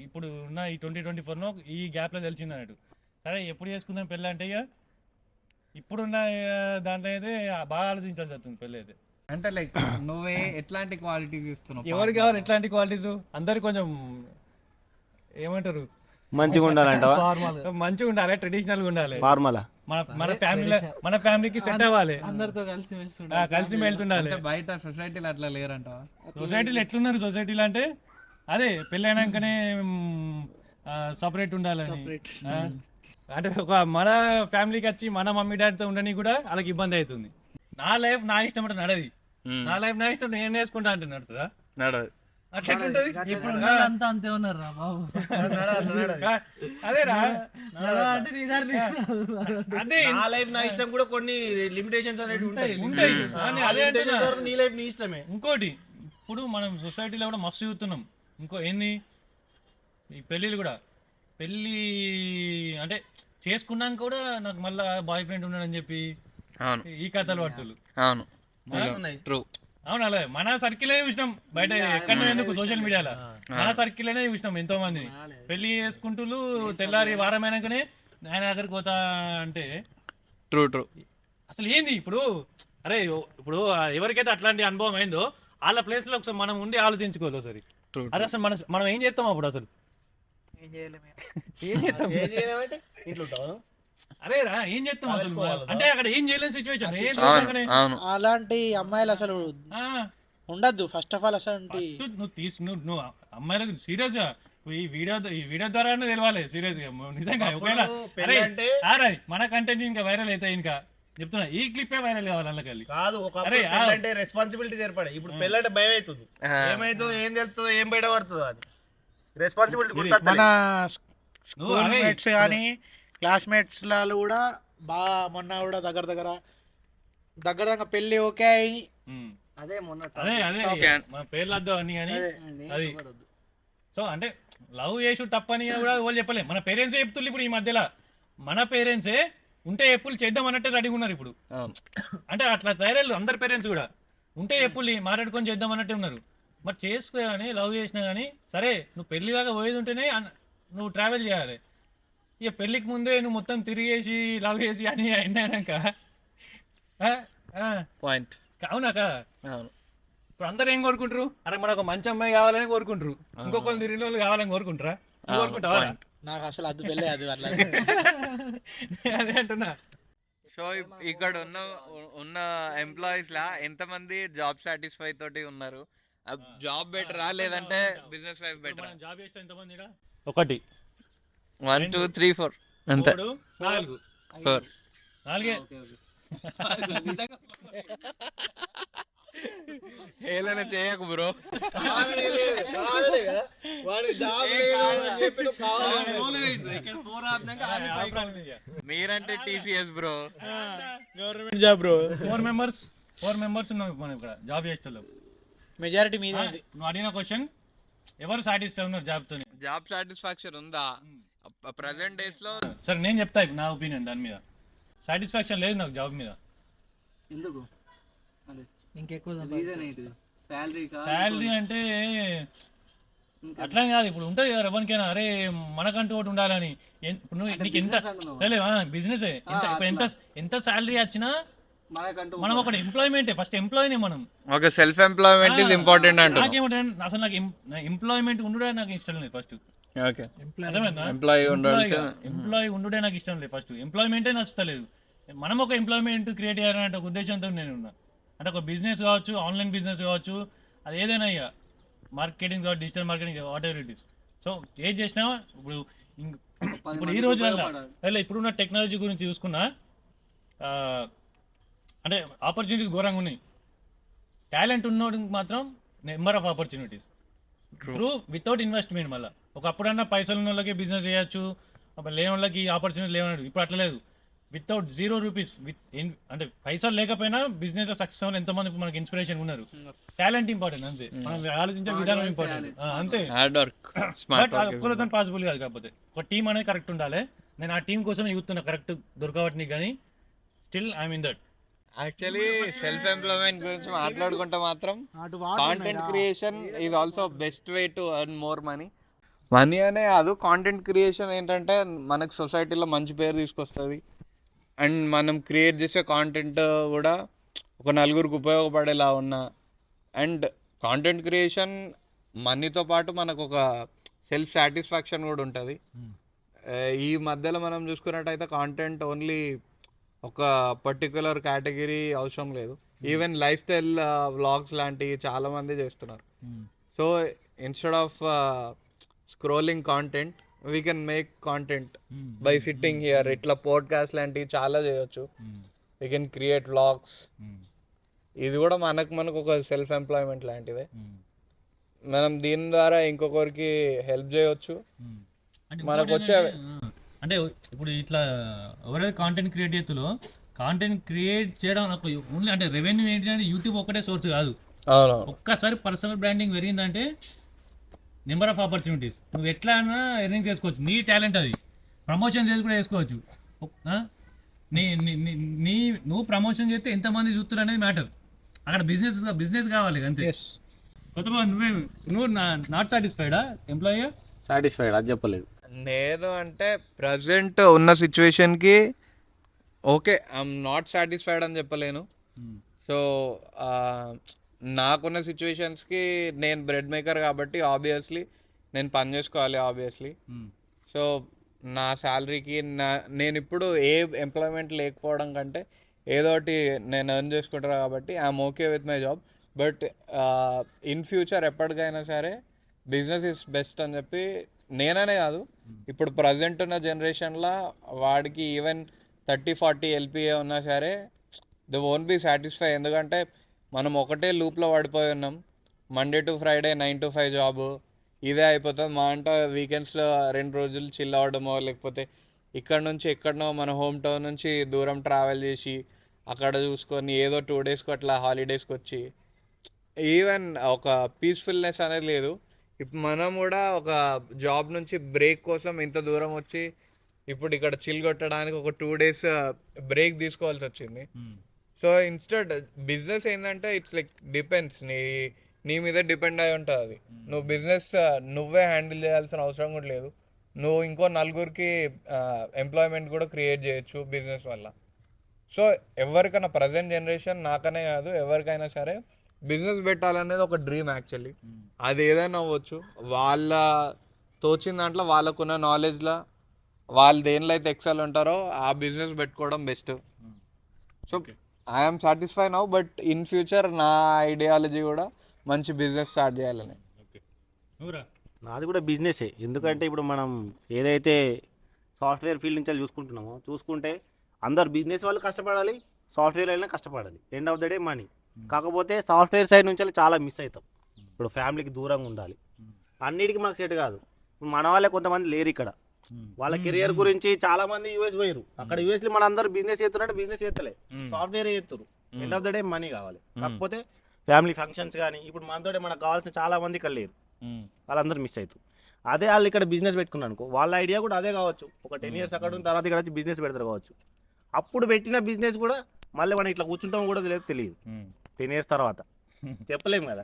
ఇప్పుడు ఉన్న ఈ 2024 ఈ గ్యాప్ లో తెలిసింది అన్నట్టు సరే ఎప్పుడు చేసుకుందాం పెళ్ళి అంటే ఇక ఇప్పుడున్న దాంట్లో అయితే బాగా ఆలోచించాల్సి వస్తుంది పెళ్ళి అయితే అంటే లైక్ నువ్వే ఎట్లాంటి క్వాలిటీస్ చూస్తున్నావు ఎవరు కావాలి ఎట్లాంటి క్వాలిటీస్ అందరు కొంచెం ఏమంటారు మంచిగా ఉండాలంటావా మంచిగా ఉండాలి ట్రెడిషనల్ గా ఉండాలి ఫార్మలా మన ఫ్యామిలీకి సెట్ అవ్వాలి అందరితో కలిసి కలిసి ఉండాలి బయట సొసైటీలో అట్లా లేరంటావా సొసైటీలో ఎట్లున్నారు సొసైటీలో అంటే అదే పెళ్ళైనాకనే సపరేట్ ఉండాలని అంటే ఒక మన ఫ్యామిలీకి వచ్చి మన మమ్మీ డాడీతో ఉండని కూడా వాళ్ళకి ఇబ్బంది అవుతుంది నా లైఫ్ నా ఇష్టం అంటే నడది నా లైఫ్ నా ఇష్టం నేను వేసుకుంటా అంటే నడుతుందా నడదు అట్లా ఉంటది ఇప్పుడు అంతా అంతే ఉన్నారు రా బాబు అదేరా అంటే నీ దారి అదే నా లైఫ్ నా ఇష్టం కూడా కొన్ని లిమిటేషన్స్ అనేవి ఉంటాయి ఉంటాయి అదే అంటున్నా. నీ లైఫ్ నీ ఇష్టమే ఇంకోటి ఇప్పుడు మనం సొసైటీలో కూడా మస్తు చూస్తున్నాం ఏంది ఈ పెళ్ళిళ్ళు కూడా పెళ్ళి అంటే చేసుకున్నాక కూడా నాకు మళ్ళా బాయ్ ఫ్రెండ్ ఉన్నాడని చెప్పి ఈ కథలు పడుతులు అవును అలా మన సర్కిల్ చూసినాం బయట ఎక్కడ ఎందుకు సోషల్ మీడియాలో మన సర్కిల్ అనే చూసినాం ఎంతో మందిని పెళ్లి చేసుకుంటూ తెల్లారి వారమైనాకనే ఆయన దగ్గరికి పోతా అంటే ట్రూ అసలు ఏంది ఇప్పుడు అరే ఇప్పుడు ఎవరికైతే అట్లాంటి అనుభవం అయిందో వాళ్ళ ప్లేస్ లో ఒకసారి మనం ఉండి ఆలోచించుకోవాలి ఒకసారి అది అసలు మనం ఏం చేస్తాం అప్పుడు అసలు ఏం చేస్తాం అరే రా ఏం చేస్తాం అసలు అంటే అక్కడ ఏం చేయలేని సిచ్యువేషన్ అలాంటి అమ్మాయిలు అసలు ఉండద్దు ఫస్ట్ ఆఫ్ ఆల్ అసలు నువ్వు అమ్మాయిలకు సీరియస్ గా ఈ వీడియో ద్వారా తెలవాలి సీరియస్ గా నిజంగా ఒకవేళ మన కంటెంట్ ఇంకా వైరల్ అవుతాయి ఇంకా చెప్తున్నా ఈ క్లిప్పే వైరల్ కావాలి అందుకెళ్ళి కాదు అంటే రెస్పాన్సిబిలిటీ ఏర్పడే ఇప్పుడు పెళ్ళంటే భయం అవుతుంది ఏమైతుందో ఏం తెలుస్తుందో ఏం బయట పడుతుందో అని రెస్పాన్సిబిలిటీ మన స్కూల్ మేట్స్ కానీ క్లాస్మేట్స్ లలో కూడా బాగా మొన్న కూడా దగ్గర పెళ్లి ఓకే అయ్యి అదే మొన్న అదే మన పేర్లు వద్దాం అని కానీ అది సో అంటే లవ్ చేసు తప్పని కూడా వాళ్ళు చెప్పలే మన పేరెంట్సే చెప్తున్నారు ఇప్పుడు ఈ మధ్యలో మన పేరెంట్సే ఉంటే ఎప్పులు చేద్దాం అన్నట్టే రెడీగా ఉన్నారు ఇప్పుడు అంటే అట్లా తయారు అందరి పేరెంట్స్ కూడా ఉంటే ఎప్పులు మాట్లాడుకొని చేద్దాం అన్నట్టే ఉన్నారు మరి చేసుకో కానీ లవ్ చేసినా కానీ సరే నువ్వు పెళ్లి దాకా పోయేది ఉంటేనే నువ్వు ట్రావెల్ చేయాలి ఇక పెళ్లికి ముందే నువ్వు మొత్తం తిరిగేసి లవ్ చేసి అని అయినాక పాయింట్ అవునాక ఇప్పుడు అందరూ ఏం కోరుకుంటారు? అరే మనకు మంచి అమ్మాయి కావాలని కోరుకుంటారు, ఇంకొకరు తిరిగిన వాళ్ళు కావాలని కోరుకుంటారా? నువ్వు కోరుకుంటావా? నాకు అసలు అది పెళ్ళి అది అట్లా అదే అంటున్నా. సో ఇక్కడ ఉన్న ఎంప్లాయీస్ లా ఎంతమంది జాబ్ సాటిస్ఫై తోటి ఉన్నారు? జాబ్ బెటరా లేదంటే బిజినెస్ లైఫ్ బెటరా? జాబ్ చేస్తే ఎంతమంది ఈడ? 1 1 2 3 4 అంతే. 3 4 4 4 ఏదైనా చేయకు బ్రో. మీరంటే TCS bro. Government job bro. 4 members ఉన్నాం మనం ఇక్కడ జాబ్ చేసేవాళ్ళు. మెజారిటీ మీద నువ్వు అడిగిన క్వశ్చన్ ఎవరు సాటిస్ఫై ఉన్నారు జాబ్ తో? జాబ్ సాటిస్ఫాక్షన్ ఉందా ప్రజెంట్ డేస్ లో? సరే నేను చెప్తా ఇప్పుడు నా ఒపీనియన్ దాని మీద. సాటిస్ఫాక్షన్ లేదు నాకు జాబ్ మీద. ఎందుకు? అదే ఇంకెక్కువ రీజన్ ఏంటి? శాలరీ అంటే అట్లా కాదు, ఇప్పుడు ఉంటుంది కదా ఎవరికైనా, అరే మనకంటూ ఒకటి ఉండాలని. ఇప్పుడు నువ్వు నీకు ఎంత బిజినెస్ ఎంత శాలరీ వచ్చినా మనం ఒక ఎంప్లాయ్మెంట్, ఫస్ట్ ఎంప్లాయీనే మనం. Okay, self employment is important అంట. నాకేమంటే అసలు నాకు ఎంప్లాయ్మెంట్ ఉండుడే నాకు ఇష్టం లేదు ఫస్ట్. ఓకే, ఎంప్లాయీ ఉండుడే నాకు ఇష్టం లేదు ఫస్ట్. ఎంప్లాయ్మెంటే నచ్చలేదు. మనం ఒక ఎంప్లాయ్మెంట్ క్రియేట్ చేయాలనే ఒక ఉద్దేశంతో నేను ఉన్నా. అంటే ఒక బిజినెస్ కావచ్చు, ఆన్లైన్ బిజినెస్ కావచ్చు, అది ఏదైనా ఇక మార్కెటింగ్ కావచ్చు, digital marketing, what ever it is. So ఏది చేసినా ఇప్పుడు ఈ రోజులలో ఇప్పుడున్న టెక్నాలజీ గురించి చూసుకున్నా అంటే ఆపర్చునిటీస్ ఘోరంగా ఉన్నాయి. టాలెంట్ ఉన్నోడికి మాత్రం number of opportunities without investment. మళ్ళీ ఒకప్పుడన్నా పైసలు ఉన్న వాళ్ళకి బిజినెస్ చేయొచ్చు, లేని వాళ్ళకి ఆపర్చునిటీ లేవన్నాడు. ఇప్పుడు అట్లా లేదు. వితౌట్ 0 రూపీస్ అంటే పైసలు లేకపోయినా బిజినెస్ లో సక్సెస్ అవ్వాలి ఎంతమంది మనకి ఇన్స్పిరేషన్ ఉన్నారు. టాలెంట్ ఇంపార్టెంట్ అంతే, మనం ఆలోచించే విధానం ఇంపార్టెంట్ అంతే. హార్డ్ వర్క్, బట్ అది ఒక్కరితో పాసిబుల్ కాదు. కాకపోతే ఒక టీం అనేది కరెక్ట్ ఉండాలి. నేను ఆ టీం కోసం ఎగుతున్నా కరెక్ట్ దొరకవట్ని, కానీ still I'm in that. Actually self employment గురించి మాట్లాడుకుంటే మాత్రం content creation is also best way to earn more money. Money అనే కాదు, కాంటెంట్ క్రియేషన్ ఏంటంటే మనకు సొసైటీలో మంచి పేరు తీసుకొస్తుంది. అండ్ మనం క్రియేట్ చేసే కాంటెంట్ కూడా ఒక నలుగురికి ఉపయోగపడేలా ఉన్నా. అండ్ కాంటెంట్ క్రియేషన్ మనీతో పాటు మనకు ఒక సెల్ఫ్ సాటిస్ఫాక్షన్ కూడా ఉంటుంది. ఈ మధ్యలో మనం చూసుకున్నట్టయితే కాంటెంట్ ఓన్లీ ఒక పర్టికులర్ కేటగిరీ అవసరం లేదు. ఈవెన్ లైఫ్ స్టైల్ వ్లాగ్స్ లాంటివి చాలామంది చేస్తున్నారు. So instead of scrolling content we can make content by sitting here. ఇట్లా పోడ్కాస్ట్ లాంటివి చాలా చేయొచ్చు. We can create vlogs. ఇది కూడా మనకు ఒక సెల్ఫ్ ఎంప్లాయ్మెంట్ లాంటిదే. మనం దీని ద్వారా ఇంకొకరికి హెల్ప్ చేయొచ్చు. మనకు వచ్చే అంటే ఇప్పుడు ఇట్లా ఎవరైతే కాంటెంట్ క్రియేట్ చేస్తులో కాంటెంట్ క్రియేట్ చేయడం నాకు ఓన్లీ అంటే రెవెన్యూ ఏంటంటే యూట్యూబ్ ఒక్కటే సోర్స్ కాదు. ఒక్కసారి పర్సనల్ బ్రాండింగ్ పెరిగిందంటే నెంబర్ ఆఫ్ ఆపర్చునిటీస్. నువ్వు ఎట్లా అయినా ఎర్నింగ్ చేసుకోవచ్చు. నీ టాలెంట్ అది. ప్రమోషన్ చేసి కూడా చేసుకోవచ్చు. నువ్వు ప్రమోషన్ చేస్తే ఎంతమంది చూస్తారు అనేది మ్యాటర్. అక్కడ బిజినెస్ కావాలి అంతే. కొత్త నువ్వు నాట్ సాటిస్ఫైడా ఎంప్లాయీ? సాటిస్ఫైడ్ అది చెప్పలేదు నేను. అంటే ప్రజెంట్ ఉన్న సిచ్యువేషన్కి ఓకే, ఐఎమ్ నాట్ సాటిస్ఫైడ్ అని చెప్పలేను. సో నాకున్న సిచ్యువేషన్స్కి నేను బ్రెడ్ మేకర్ కాబట్టి ఆబ్వియస్లీ నేను పని చేసుకోవాలి ఆబ్వియస్లీ. సో నా శాలరీకి నేను ఇప్పుడు ఏ ఎంప్లాయ్మెంట్ లేకపోవడం కంటే ఏదో ఒకటి నేను ఎర్న్ చేసుకుంటాను కాబట్టి I'm okay with my job. But in future ఎప్పటికైనా సరే బిజినెస్ ఇస్ బెస్ట్ అని చెప్పి నేననే కాదు, ఇప్పుడు ప్రజెంట్ ఉన్న జనరేషన్లో వాడికి ఈవెన్ 30-40 LPA ఉన్నా సరే దే వోంట్ బీ సాటిస్ఫై. ఎందుకంటే మనం ఒకటే లూప్లో పడిపోయి ఉన్నాం. Monday to Friday 9 to 5 job ఇదే అయిపోతుంది. మా అంటే వీకెండ్స్లో 2 రోజులు చిల్ అవ్వడమో, లేకపోతే ఇక్కడ నుంచి ఎక్కడనో మన హోమ్ టౌన్ నుంచి దూరం ట్రావెల్ చేసి అక్కడ చూసుకొని ఏదో 2 daysకి అట్లా హాలిడేస్కి వచ్చి ఈవెన్ ఒక పీస్ఫుల్నెస్ అనేది లేదు. ఇప్పుడు మనం కూడా ఒక జాబ్ నుంచి బ్రేక్ కోసం ఇంత దూరం వచ్చి ఇప్పుడు ఇక్కడ చిల్ కొట్టడానికి ఒక 2 days బ్రేక్ తీసుకోవాల్సి వచ్చింది. సో ఇన్స్టెడ్ బిజినెస్ ఏంటంటే ఇట్స్ లైక్ డిపెండ్స్, నీ మీద డిపెండ్ అయి ఉంటుంది అది. నువ్వు బిజినెస్ నువ్వే హ్యాండిల్ చేయాల్సిన అవసరం కూడా లేదు. నువ్వు ఇంకో 4 ఎంప్లాయ్మెంట్ కూడా క్రియేట్ చేయొచ్చు బిజినెస్ వల్ల. సో ఎవరికైనా ప్రజెంట్ జనరేషన్ నాకనే కాదు ఎవరికైనా సరే బిజినెస్ పెట్టాలనేది ఒక డ్రీమ్ యాక్చువల్లీ. అది ఏదైనా అవ్వచ్చు. వాళ్ళ తోచిన దాంట్లో వాళ్ళకున్న నాలెడ్జ్లో వాళ్ళు దేనిలో అయితే ఎక్సెల్ ఉంటారో ఆ బిజినెస్ పెట్టుకోవడం best. So I'm satisfy now, but in future నా ఐడియాలజీ కూడా మంచి బిజినెస్ స్టార్ట్ చేయాలని. నాది కూడా బిజినెసే. ఎందుకంటే ఇప్పుడు మనం ఏదైతే సాఫ్ట్వేర్ ఫీల్డ్ నుంచి చూసుకుంటున్నామో, చూసుకుంటే అందరు బిజినెస్ వాళ్ళు కష్టపడాలి, సాఫ్ట్వేర్ అయినా కష్టపడాలి. End of the day money. కాకపోతే సాఫ్ట్వేర్ సైడ్ నుంచి చాలా మిస్ అవుతాం. ఇప్పుడు ఫ్యామిలీకి దూరంగా ఉండాలి, అన్నిటికీ మనకు సెట్ కాదు. మన వాళ్ళే కొంతమంది లేరు ఇక్కడ, వాళ్ళ కెరియర్ గురించి చాలా మంది యూఎస్ పోయారు. అక్కడ యూఎస్లో మన అందరూ బిజినెస్ చేస్తున్నట్టు బిజినెస్ చేస్తలే, సాఫ్ట్వేర్ చేస్తారు. End of the day money కావాలి. కాకపోతే ఫ్యామిలీ ఫంక్షన్స్ కానీ ఇప్పుడు మనతో మనకు కావాల్సిన చాలా మంది ఇక్కడ లేరు, వాళ్ళందరూ మిస్ అవుతారు. అదే వాళ్ళు ఇక్కడ బిజినెస్ పెట్టుకున్నాను అనుకో, వాళ్ళ ఐడియా కూడా అదే కావచ్చు. ఒక 10 years అక్కడ ఉన్న తర్వాత ఇక్కడ వచ్చి బిజినెస్ పెడతారు కావచ్చు. అప్పుడు పెట్టిన బిజినెస్ కూడా మళ్ళీ మనం ఇట్లా కూర్చుంటాం కూడా లేదు, తెలియదు 10 years తర్వాత చెప్పలేము కదా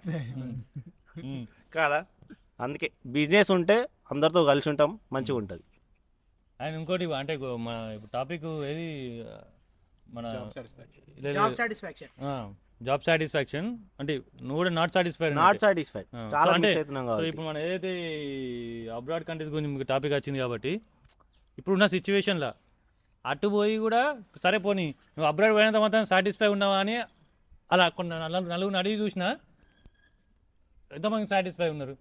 కాదా. అందుకే బిజినెస్ ఉంటే అందరితో కలిసి ఉంటాం, మంచిగా ఉంటుంది. అండ్ ఇంకోటి అంటే మన టాపిక్ ఏది, మన జాబ్ సాటిస్ఫాక్షన్. జాబ్ సాటిస్ఫాక్షన్ అంటే నువ్వు కూడా నాట్ సాటిస్ఫైడ్. చాలా అంటే miss అవుతున్నాం కాబట్టి. ఇప్పుడు మనం ఏదైతే అబ్రాడ్ కంట్రీస్ గురించి మీకు టాపిక్ వచ్చింది కాబట్టి, ఇప్పుడున్న సిచ్యువేషన్లో అటు పోయి కూడా సరే పోనీ నువ్వు అబ్రాడ్ పోయినంత మాత్రం సాటిస్ఫై ఉన్నావా అని అలా కొన్ని నలుగురిని అడిగి చూసినా ఎంతమంది సాటిస్ఫై ఉన్నారు?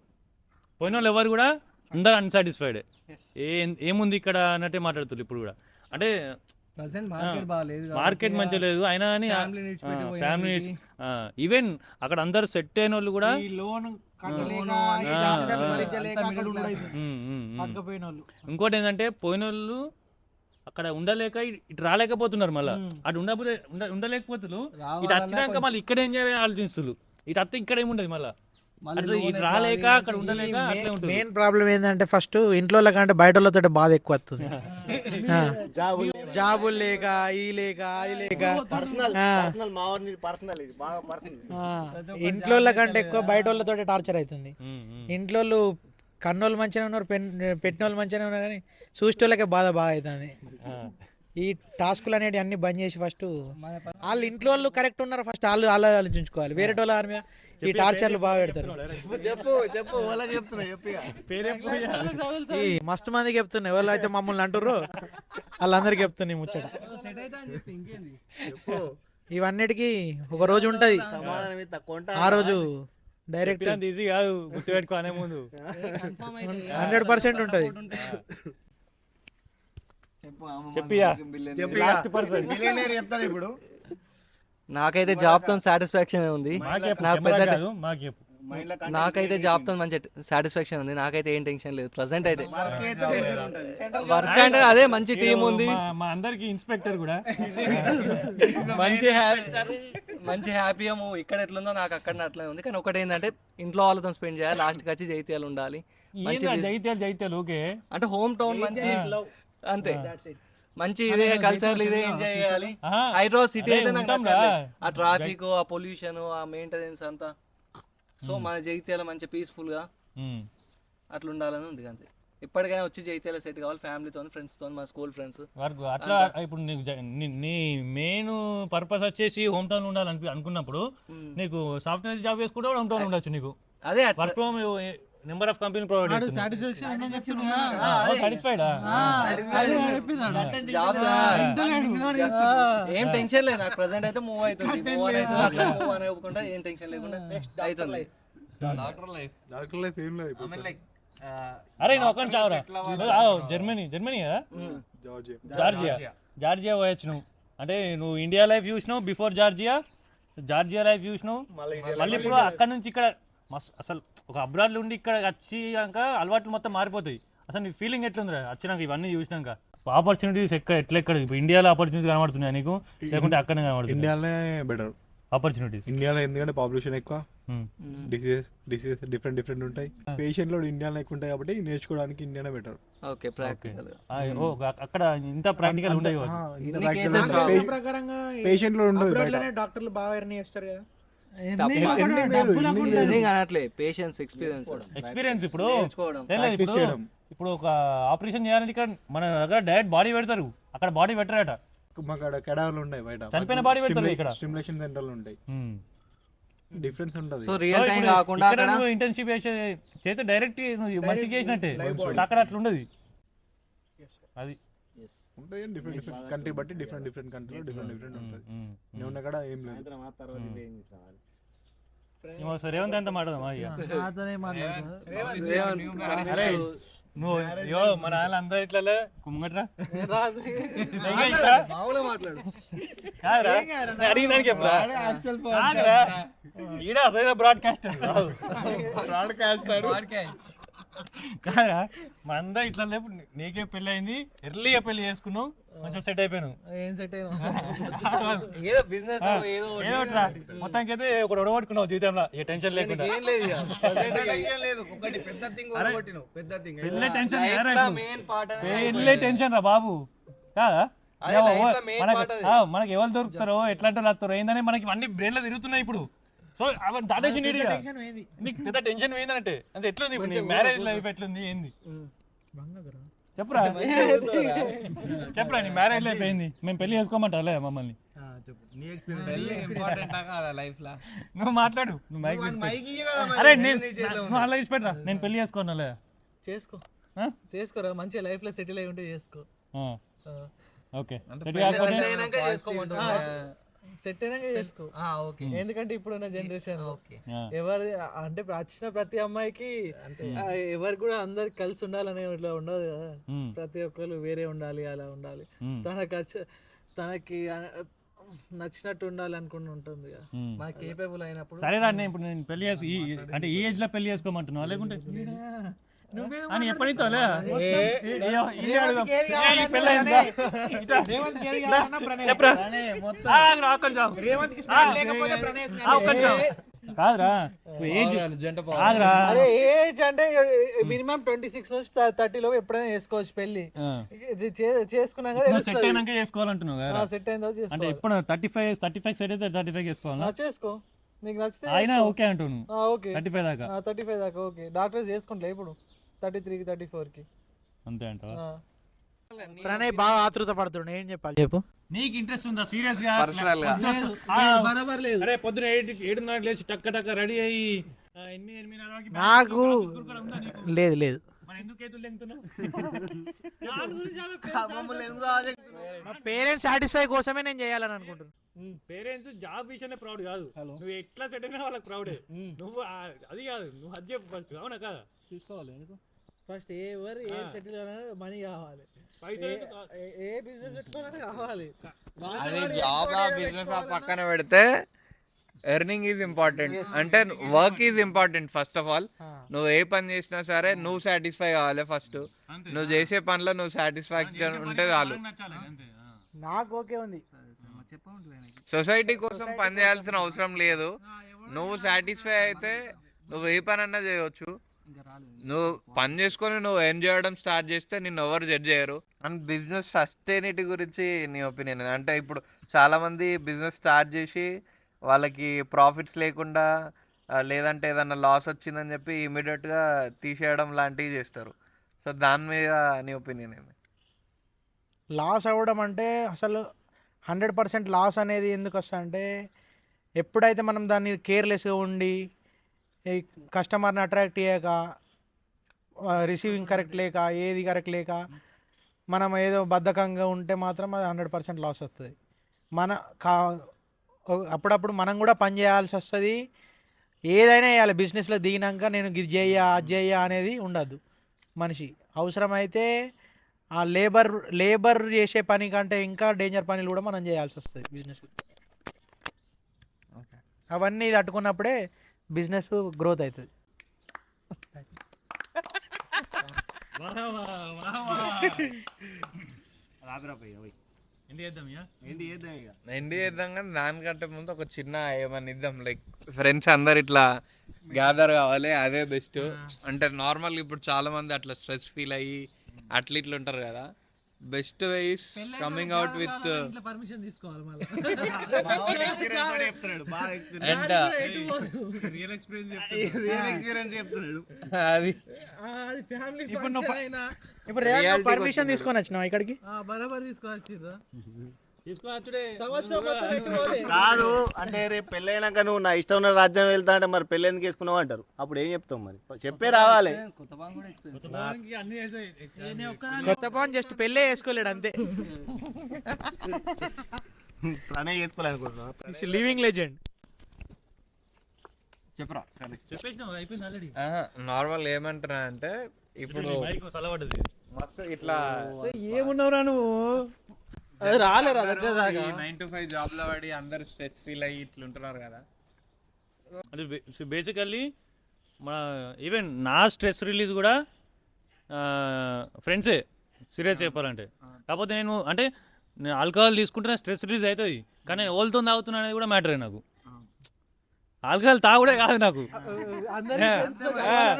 పోయిన వాళ్ళు ఎవరు కూడా అందరూ అన్సాటిస్ఫైడ్. ఏముంది ఇక్కడ అన్నట్టే మాట్లాడుతున్నారు ఇప్పుడు కూడా. అంటే మార్కెట్ మంచిగా లేదు అయినా అని ఫ్యామిలీ ఈవెన్ అక్కడ అందరు సెట్ అయిన వాళ్ళు కూడా ఇంకోటి ఏంటంటే పోయిన వాళ్ళు అక్కడ ఉండలేక ఇటు రాలేకపోతున్నారు. మళ్ళీ అటు ఉండలేకపోతున్నారు. ఇటు వచ్చినాక మళ్ళీ ఇక్కడ ఏం చేయాలి ఆలోచిస్తున్నారు. ఇటు అత్త ఇక్కడ ఏముండదు మళ్ళీ ఇటు రాలేక అక్కడ ఉండలేక. మెయిన్ ప్రాబ్లం ఏంటంటే ఫస్ట్ ఇంట్లో కంటే బయట వాళ్ళతో బాధ ఎక్కువ వస్తుంది. జాబులు లేక ఈ లేక అది లేక ఇంట్లో కంటే ఎక్కువ బయట వాళ్ళతో టార్చర్ అవుతుంది. ఇంట్లో కన్నోళ్ళు మంచిగా ఉన్నారు, పెట్టిన వాళ్ళు మంచిగా ఉన్నారు, కానీ చూసేటోళ్ళకే బాధ బాగా అవుతుంది. ఈ టాస్కులు అనేవి అన్ని బంద్ చేసి ఫస్ట్ వాళ్ళు ఇంట్లో వాళ్ళు కరెక్ట్ ఉన్నారు, ఫస్ట్ వాళ్ళు ఆలోచించుకోవాలి. వేరే వాళ్ళ ఈ టార్చర్లు బాగా పెడతారు. ఈ మస్తు మందికి చెప్తున్నా, ఎవరు అయితే మమ్మల్ని అంటుర్రు వాళ్ళందరికీ చెప్తున్నా ముచ్చట. ఇవన్నిటికీ ఒక రోజు ఉంటది, ఆ రోజు డైరెక్ట్ ఈజీ కాదు గుర్తుపెట్టుకో అనే ముందు 100% ఉంటది. ఇప్పుడు నాకైతే జాబ్తో సాటిస్ఫాక్షన్ ఉంది. నాకైతే జాబ్తో మంచి సాటిస్ఫాక్షన్ ఉంది. నాకైతే ఏం టెన్షన్ లేదు ప్రజెంట్ అయితే. వర్క్ అంటే అదే మంచి టీం ఉంది, మా అందరికి ఇన్స్పెక్టర్ కూడా మంచి హ్యాపీ. ఇక్కడ ఎట్లుందో నాకు అక్కడ అట్లనే ఉంది. కానీ ఒకటి ఏంటంటే ఇంట్లో వాళ్ళతో స్పెండ్ చేయాలి, లాస్ట్కి వచ్చి జైత్యాలు ఉండాలి. జైత్యాలు ఓకే అంటే హోమ్ టౌన్ మంచి అంతే, మంచి ఇదే కల్చర్ ఇదే ఎంజాయ్ చేయాలి. హైదరాబాద్ సిటీ అయితే ఆ ట్రాఫిక్, ఆ పొల్యూషన్, ఆ మెయింటెనెన్స్ అంతా. సో మన జైత్యాల మంచి పీస్ఫుల్ గా అట్లా ఉండాలని ఉంది. అంతే, ఎప్పటికైనా వచ్చి జైత్యాల సెట్ కావాలి ఫ్యామిలీతో, ఫ్రెండ్స్ తో, మా స్కూల్ ఫ్రెండ్స్ వరకు అట్లా. ఇప్పుడు నీ మెయిన్ పర్పస్ వచ్చేసి హోమ్ టౌన్ ఉండాలని అనుకున్నప్పుడు నీకు సాఫ్ట్వేర్ జాబ్ చేసుకుంటే హోమ్ టౌన్ ఉండొచ్చు. నీకు అదే work from number of company provide ఏం టెన్షన్ లేదు నాకు. ప్రెసెంట్ అయితే మూవ్ అవుతుంది, ఏం టెన్షన్ లేకుండా అవుతుంది. అరే నువ్వు ఒక చావరా, జర్మనీ కదా, జార్జియా పోయొచ్చు నువ్వు. అంటే నువ్వు ఇండియా లైఫ్ చూసినావు, బిఫోర్ జార్జియా లైఫ్ చూసినావు. మళ్ళీ ఇప్పుడు అక్కడ నుంచి ఇక్కడ అసలు ఒక అబ్రాడ్లో ఉండి ఇక్కడ వచ్చినాక అలవాట్లు మొత్తం మారిపోతాయి. అసలు నీ ఫీలింగ్ ఎట్లుంది వచ్చినాక ఇవన్నీ చూసినాక? ఆపర్చునిటీస్ ఎక్కడ ఇప్పుడు ఇండియాలో ఆపర్చునిటీస్ కనబడుతున్నాయి నీకు, లేకుంటే అక్కడనే కనబడుతుంది? ఇండియాలోనే బెటర్ ఆపర్చునిటీస్. ఇండియాలో ఎందుకంటే పాపులేషన్ ఎక్కువ, డిసీజెస్ డిఫరెంట్ ఉంటాయి. పేషెంట్ లో ఇండియాలో ఎక్కువ ఉంటాయి కాబట్టి నేర్చుకోవడానికి ఇండియానే బెటర్. ఓకే, ప్రాక్టికల్ అక్కడ ఇంత ప్రాక్టికల్ ఉండదు. పేషెంట్ లో ఉండదు, డాక్టర్లు బాగా ఎర్న్ చేస్తారు కదా. ఎక్స్పీరియన్స్ ఇప్పుడు ఒక ఆపరేషన్ చేయాలంటే ఇక్కడ మన దగ్గర డైరెక్ట్ బాడీ పెడతారు, అక్కడ బాడీ పెట్టరాట. మాకు కెడావర్లు ఉన్నాయి బయట, చనిపోయిన బాడీ పెడతారు ఇక్కడ. స్టిమ్యులేషన్ సెంటర్లు ఉంటాయి. డిఫరెన్స్ ఉంటుంది. సో రియల్ టైం కాకుండా ఇక్కడ నువ్వు ఇంటర్న్షిప్ చేస్తే డైరెక్ట్ నువ్వు మనిషికి చేసినట్టే. అక్కడ అట్లా ఉండదు. అది ఉంటుంది డిఫరెంట్ డిఫరెంట్ కంట్రీ బట్టి డిఫరెంట్ కంట్రీలో డిఫరెంట్ ఉంటుంది. నేను ఉన్న కాడ ఏం లేదు. సరే రేవంత్ ఎంత మాట్లాడదామా ఇక? అరే నువ్వు అయ్యో మన వాళ్ళు అందరూ ఇట్లా కుమ్మట్రా మాట్లాడు. కాదురా అడిగినానికి ఎప్పుడా కాదురా ఈడ అసలు బ్రాడ్కాస్ట్ కాదురా మనందరూ ఇట్లా లేపు నీకే పెళ్ళి అయింది, ఎర్లీగా పెళ్లి చేసుకున్నావు, మంచిగా సెట్ అయిపోయాను. ఏం సెట్ అయినా ఏదో బిజినెస్ ఏదో ఏదోట్రా మొత్తానికి అయితే ఒకటి ఒడగొట్టుకున్నావు జీవితంలో, ఏ టెన్షన్ లేకుండా. ఏం లేదు ఇక. పెళ్ళే టెన్షన్ మెయిన్ పార్ట్ పెళ్ళే టెన్షన్ రా బాబు. కాదా మనకి ఎవరు దొరుకుతారో ఎట్లాంటి వస్తారో ఏందని మనకి అన్ని బ్రెయిన్ లో తిరుగుతున్నాయి ఇప్పుడు. సో అవన్నీ దాటేసి నీకు పెద్ద టెన్షన్ ఏంటంటే అంటే ఎట్లుంది ఇప్పుడు మ్యారేజ్ లైఫ్ ఎట్లుంది ఏంది చెప్పురా చెప్పురా నీ మ్యారేజ్ లైఫ్ ఏంది? మేము పెళ్లి చేసుకోమంటాలే మమ్మల్ని. నువ్వు మాట్లాడు, నువ్వు మైక్ అరే నువ్వు అలా ఇచ్చి పెట్టరా, నేను పెళ్లి చేసుకోనాలే. చేసుకోరా, మంచిగా లైఫ్ లో సెటిల్ అయి ఉంటే చేసుకో. ఓకే సెట్ అయినాక చేసుకో. ఎందుకంటే ఇప్పుడున్న జనరేషన్ ఎవరి అంటే వచ్చిన ప్రతి అమ్మాయికి ఎవరికి కూడా అందరికి కలిసి ఉండాలనే ఇట్లా ఉండదు కదా. ప్రతి ఒక్కరు వేరే ఉండాలి, అలా ఉండాలి, తనకి నచ్చినట్టు ఉండాలి అనుకుని ఉంటుంది కదా. మనకి కేపబుల్ అయినప్పుడు సరేరా. నేను ఇప్పుడు నేను పెళ్లి అంటే ఈ ఏజ్ లో పెళ్లి చేసుకోమంటున్నావు లేకుంటే అని ఎప్పటితో కాదురా ఏజ్ అంటే మినిమం 26 నుంచి 30 లో ఎప్పుడైనా చేసుకోవచ్చు పెళ్లి. చేసుకున్నాక సెట్ అయినాక చేసుకోవాలంటున్నావు కదా. సెట్ అయిందో అంటే ఇప్పుడు 35 సెట్ అయితే 35 చేసుకోవాలా? చేసుకో, నీకు నచ్చితే అయినా ఓకే అంటున్నాను. ఓకే 35 దాకా ఓకే. డాక్టర్స్ చేసుకుంటా ఇప్పుడు 33కి 34కి అంతే అంటావా? ప్రణయ్ బాగా ఆతృత పడుతుండే, ఏం చెప్పాలి చెప్పు. నీకు ఇంట్రెస్ట్ ఉందా సీరియస్ గా? పర్సనల్ గా అరే పొద్దున 7:30 లేచి టక్క టక్క రెడీ అయ్యి నాకు లేదు మా పేరెంట్స్ సాటిస్ఫై కోసమే నేను చేయాలని అనుకుంటున్నాను. పేరెంట్స్ జాబ్ విషయంలో ప్రౌడ్ కాదు, నువ్వు ఎట్లా సెట్ అయినా వాళ్ళకి ప్రౌడే. నువ్వు అది కాదు, నువ్వు అది చెప్పు ఫస్ట్. అవునా కదా? తీసుకోవాలి ఫస్ట్. ఎవరు ఏ సెటిల్ మనీ కావాలి, ఏ బిజినెస్ పెట్టుకోవాలని కావాలి. జాబ్ బిజినెస్ పక్కన పెడితే ఎర్నింగ్ ఈజ్ ఇంపార్టెంట్. అంటే work is important first of all. నువ్వు ఏ పని చేసినా సరే నువ్వు సాటిస్ఫై కావాలి ఫస్ట్. నువ్వు చేసే పనిలో నువ్వు సాటిస్ఫాక్షన్ ఉంటే చాలు. నాకు ఓకే ఉంది. సొసైటీ కోసం పని చేయాల్సిన అవసరం లేదు. నువ్వు సాటిస్ఫై అయితే నువ్వు ఏ పని అన్నా చేయవచ్చు. నువ్వు పని చేసుకొని నువ్వు ఎర్న్ చేయడం స్టార్ట్ చేస్తే నిన్ను ఎవరు జడ్జ్ చేయరు. అండ్ బిజినెస్ సస్టైనిటీ గురించి నీ ఒపీనియన్ అంటే? ఇప్పుడు చాలా మంది బిజినెస్ స్టార్ట్ చేసి వాళ్ళకి ప్రాఫిట్స్ లేకుండా లేదంటే ఏదన్నా లాస్ వచ్చిందని చెప్పి ఇమీడియట్గా తీసేయడం లాంటివి చేస్తారు. సో దాని మీద నీ ఒపీనియన్ ఏంటి? లాస్ అవ్వడం అంటే అసలు 100% లాస్ అనేది ఎందుకు వస్తా అంటే, ఎప్పుడైతే మనం దాన్ని కేర్లెస్గా ఉండి కస్టమర్ని అట్రాక్ట్ చేయక, రిసీవింగ్ కరెక్ట్ లేక, ఏది కరెక్ట్ లేక మనం ఏదో బద్ధకంగా ఉంటే మాత్రం అది 100% లాస్ వస్తుంది. అప్పుడప్పుడు మనం కూడా పని చేయాల్సి వస్తుంది. ఏదైనా చేయాలి బిజినెస్లో దిగినాక నేను ఇది చేయ అది చేయ అనేది ఉండద్దు. మనిషి అవసరమైతే ఆ లేబర్ చేసే పని కంటే ఇంకా డేంజర్ పనులు కూడా మనం చేయాల్సి వస్తుంది బిజినెస్. అవన్నీ తట్టుకున్నప్పుడే బిజినెస్ గ్రోత్ అవుతుంది. ఎండి చేద్దాం కానీ దానికంటే ముందు ఒక చిన్న ఏమన్నా ఇద్దాం. లైక్ ఫ్రెండ్స్ అందరు ఇట్లా గ్యాదర్ కావాలి, అదే బెస్ట్. అంటే నార్మల్ ఇప్పుడు చాలా మంది అట్లా స్ట్రెస్ ఫీల్ అయ్యి అట్లా ఇట్లా ఉంటారు కదా. Best ways coming out with permission తీసుకోవాలి అది. ఇప్పుడు పర్మిషన్ తీసుకొని వచ్చినావు ఇక్కడికి? బరాబర్ తీసుకోవచ్చు. కాదు అంటే రేపు పెళ్ళైనాక నువ్వు నా ఇష్టం ఉన్న రాజ్యం వెళ్తా అంటే మరి పెళ్ళి ఎందుకు వేసుకున్నావు అంటారు. అప్పుడు ఏం చెప్తావు మరి? చెప్పే రావాలి. కొత్త పవన్ జస్ట్ పెళ్ళే వేసుకోలేడు అంతే. తనే చేసుకోవాలనుకుంటున్నా. Living legend. నార్మల్ ఏమంటున్నా అంటే ఇప్పుడు మొత్తం ఇట్లా ఏమున్నావురా నువ్వు? రాలేరా దగ్గర దాకా 9 to 5 జాబ్ లో పడి అందరు స్ట్రెస్ ఫీల్ అయ్యి ఇట్లుంటున్నారు కదా. అంటే బేసికల్లీ మన ఈవెన్ నా స్ట్రెస్ రిలీజ్ కూడా ఫ్రెండ్సే సీరియస్ చెప్పాలంటే. కాకపోతే నేను అంటే నేను ఆల్కహాల్ తీసుకుంటే స్ట్రెస్ రిలీజ్ అవుతుంది, కానీ నేను ఎవరితో తాగుతున్నా అనేది కూడా మ్యాటరే నాకు. ఆల్కహాల్ తాగుడే కాదు నాకు.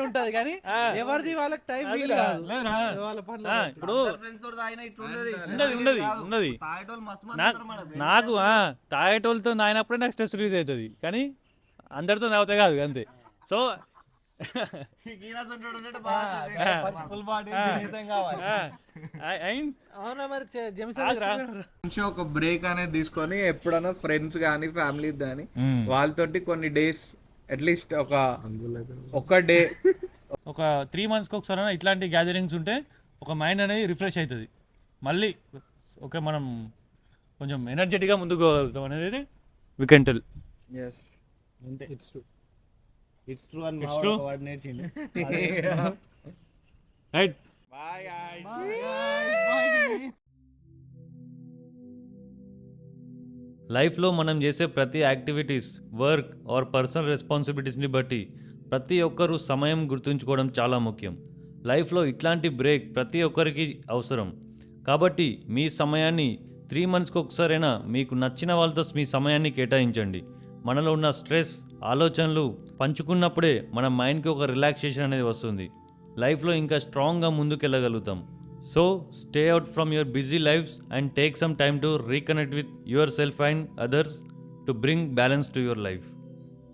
ఉంటది కానీ ఎవరిది వాళ్ళకి టైం ఇప్పుడు ఉన్నది నాకు తాగేటోళ్ళతో తాగినప్పుడే నాకు స్ట్రెస్ రిలీజ్ అవుతుంది, కానీ అందరితో తాగుతాయి కాదు అంతే. సో మంచిగా ఒక బ్రేక్ అనేది తీసుకొని ఎప్పుడైనా ఫ్రెండ్స్ కానీ ఫ్యామిలీ కానీ వాళ్ళతోటి కొన్ని డేస్ అట్లీస్ట్ ఒక డే ఒక 3 monthsకి ఒకసారి ఇట్లాంటి గ్యాదరింగ్స్ ఉంటే ఒక మైండ్ అనేది రిఫ్రెష్ అవుతుంది. మళ్ళీ ఓకే మనం కొంచెం ఎనర్జెటిక్గా ముందుకు వెళ్తాం అనేది we can tell. It's true అని వర్డ్ నేర్చింది. రైట్. లైఫ్లో మనం చేసే ప్రతి యాక్టివిటీస్, వర్క్ ఆర్ పర్సనల్ రెస్పాన్సిబిలిటీస్ని బట్టి ప్రతి ఒక్కరూ సమయం గుర్తుంచుకోవడం చాలా ముఖ్యం. లైఫ్లో ఇట్లాంటి బ్రేక్ ప్రతి ఒక్కరికి అవసరం. కాబట్టి మీ సమయాన్ని 3 monthsకి ఒకసారైనా మీకు నచ్చిన వాళ్ళతో మీ సమయాన్ని కేటాయించండి. మనలో ఉన్న స్ట్రెస్, ఆలోచనలు పంచుకున్నప్పుడే మన మైండ్కి ఒక రిలాక్సేషన్ అనేది వస్తుంది. లైఫ్లో ఇంకా స్ట్రాంగ్గా ముందుకెళ్ళగలుగుతాం. So stay out from your busy lives and take some time to reconnect with yourself and others to bring balance to your life.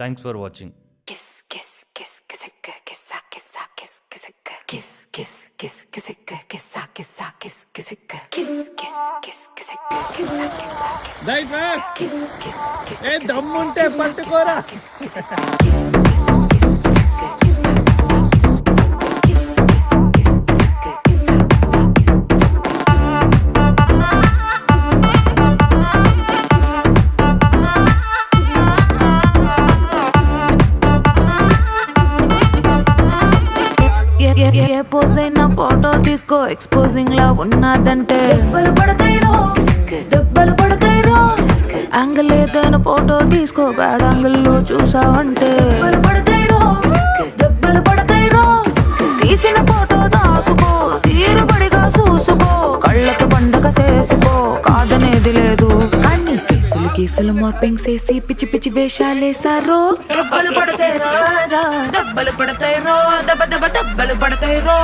Thanks for watching. దమ్ముంటే పట్టుకోరా. ఏ పోజ్ అయినా ఫోటో తీసుకో, ఎక్స్పోజింగ్ లా ఉన్నదంటే దెబ్బలు పడతాయిరో. యాంగిల్ ఏదైనా ఫోటో తీసుకో, బ్యాడ్ యాంగిల్ లో చూసావంటే దెబ్బలు పడతాయిరో. తీసిన ఫోటో దాసుకో, తీరుబడిగా చూసుకో, కళ్ళకి పండగ చేసుకో, కాదనేది లేదు. కానీ కేసులు మార్పింగ్ చేసి పిచ్చి పిచ్చి వేషాలేసారో. దెబ్బలు పడతాయి రాజా, దెబ్బలు పడతాయి రో, దెబ్బలు పడతాయి రో.